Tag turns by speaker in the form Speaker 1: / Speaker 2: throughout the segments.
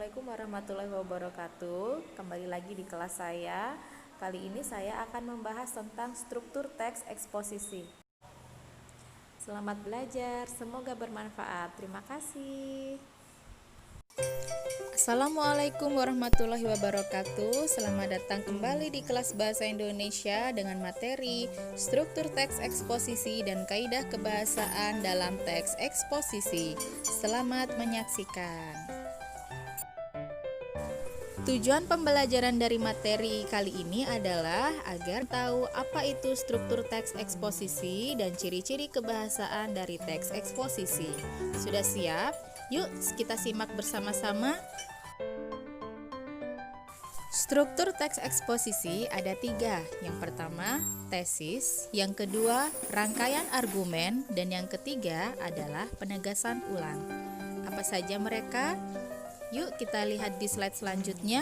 Speaker 1: Assalamualaikum warahmatullahi wabarakatuh. Kembali lagi di kelas saya. Kali ini saya akan membahas tentang struktur teks eksposisi. Selamat belajar, semoga bermanfaat. Terima kasih.
Speaker 2: Assalamualaikum warahmatullahi wabarakatuh. Selamat datang kembali di kelas Bahasa Indonesia dengan materi struktur teks eksposisi dan kaidah kebahasaan dalam teks eksposisi. Selamat menyaksikan. Tujuan pembelajaran dari materi kali ini adalah agar tahu apa itu struktur teks eksposisi dan ciri-ciri kebahasaan dari teks eksposisi. Sudah siap? Yuk kita simak bersama-sama. Struktur teks eksposisi ada 3. Yang pertama, tesis. Yang kedua, rangkaian argumen. Dan yang ketiga adalah penegasan ulang. Apa saja mereka? Yuk kita lihat di slide selanjutnya.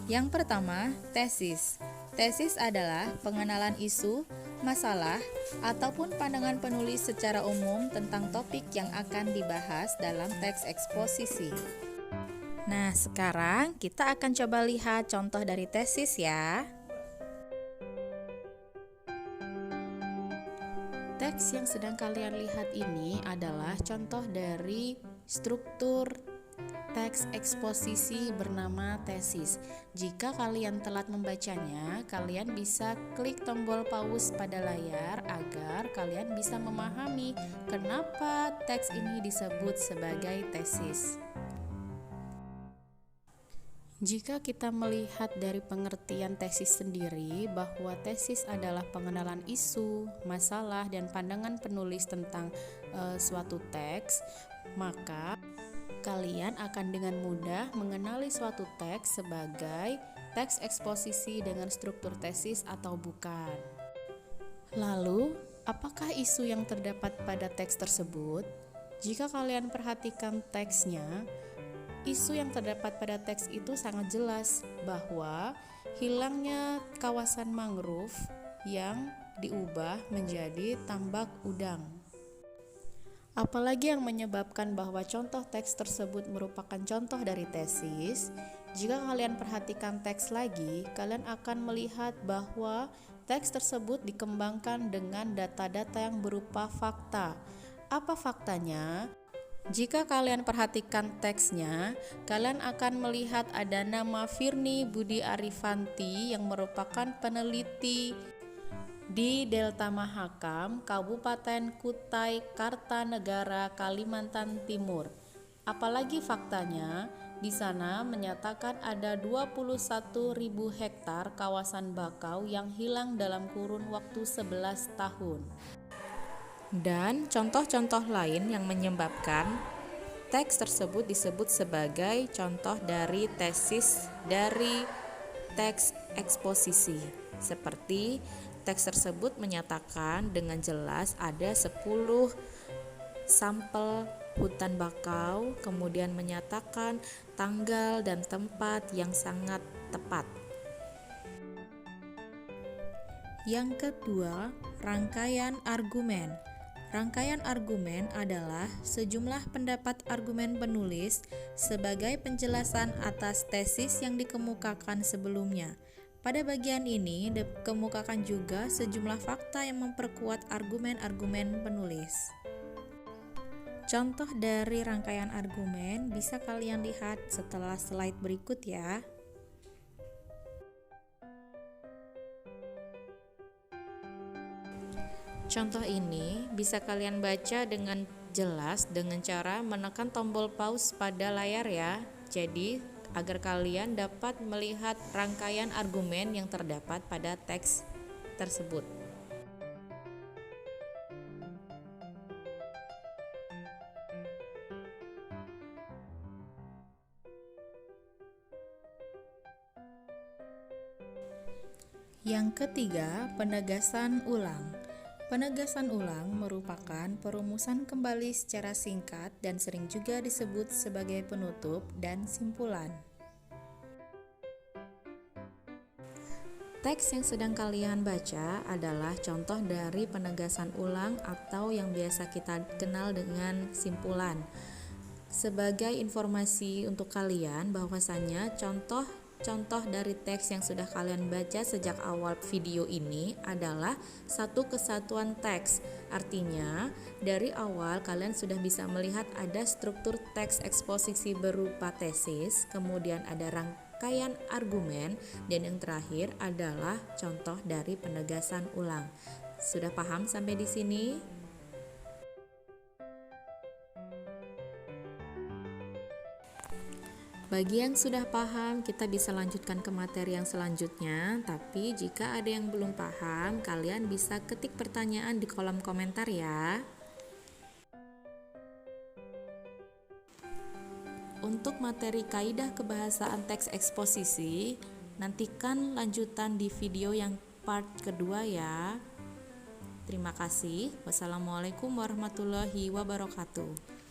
Speaker 2: Yang pertama, tesis. Tesis adalah pengenalan isu, masalah, ataupun pandangan penulis secara umum tentang topik yang akan dibahas dalam teks eksposisi. Nah, sekarang kita akan coba lihat contoh dari tesis ya. Teks yang sedang kalian lihat ini adalah contoh dari struktur teks eksposisi bernama tesis. Jika kalian telat membacanya, kalian bisa klik tombol pause pada layar agar kalian bisa memahami kenapa teks ini disebut sebagai tesis. Jika kita melihat dari pengertian tesis sendiri, bahwa tesis adalah pengenalan isu, masalah, dan pandangan penulis tentang suatu teks, maka kalian akan dengan mudah mengenali suatu teks sebagai teks eksposisi dengan struktur tesis atau bukan. Lalu, apakah isu yang terdapat pada teks tersebut? Jika kalian perhatikan teksnya, isu yang terdapat pada teks itu sangat jelas bahwa hilangnya kawasan mangrove yang diubah menjadi tambak udang. Apalagi yang menyebabkan bahwa contoh teks tersebut merupakan contoh dari tesis? Jika kalian perhatikan teks lagi, kalian akan melihat bahwa teks tersebut dikembangkan dengan data-data yang berupa fakta. Apa faktanya? Jika kalian perhatikan teksnya, kalian akan melihat ada nama Firny Budi Arifanti yang merupakan peneliti di Delta Mahakam, Kabupaten Kutai Kartanegara, Kalimantan Timur. Apalagi faktanya, di sana menyatakan ada 21.000 hektar kawasan bakau yang hilang dalam kurun waktu 11 tahun. Dan contoh-contoh lain yang menyebabkan teks tersebut disebut sebagai contoh dari tesis dari teks eksposisi. Seperti teks tersebut menyatakan dengan jelas ada 10 sampel hutan bakau, kemudian menyatakan tanggal dan tempat yang sangat tepat. Yang kedua, rangkaian argumen. Rangkaian argumen adalah sejumlah pendapat argumen penulis sebagai penjelasan atas tesis yang dikemukakan sebelumnya. Pada bagian ini dikemukakan juga sejumlah fakta yang memperkuat argumen-argumen penulis. Contoh dari rangkaian argumen bisa kalian lihat setelah slide berikut ya. Contoh ini bisa kalian baca dengan jelas dengan cara menekan tombol pause pada layar ya. Jadi, agar kalian dapat melihat rangkaian argumen yang terdapat pada teks tersebut. Yang ketiga, penegasan ulang. Penegasan ulang merupakan perumusan kembali secara singkat dan sering juga disebut sebagai penutup dan simpulan.
Speaker 1: Teks yang sedang kalian baca adalah contoh dari penegasan ulang atau yang biasa kita kenal dengan simpulan. Sebagai informasi untuk kalian bahwasannya contoh dari teks yang sudah kalian baca sejak awal video ini adalah satu kesatuan teks. Artinya, dari awal kalian sudah bisa melihat ada struktur teks eksposisi berupa tesis, kemudian ada rangkaian argumen, dan yang terakhir adalah contoh dari penegasan ulang. Sudah paham sampai di sini? Bagi yang sudah paham, kita bisa lanjutkan ke materi yang selanjutnya. Tapi jika ada yang belum paham, kalian bisa ketik pertanyaan di kolom komentar ya. Untuk materi kaidah kebahasaan teks eksposisi, nantikan lanjutan di video yang part kedua ya. Terima kasih. Wassalamualaikum warahmatullahi wabarakatuh.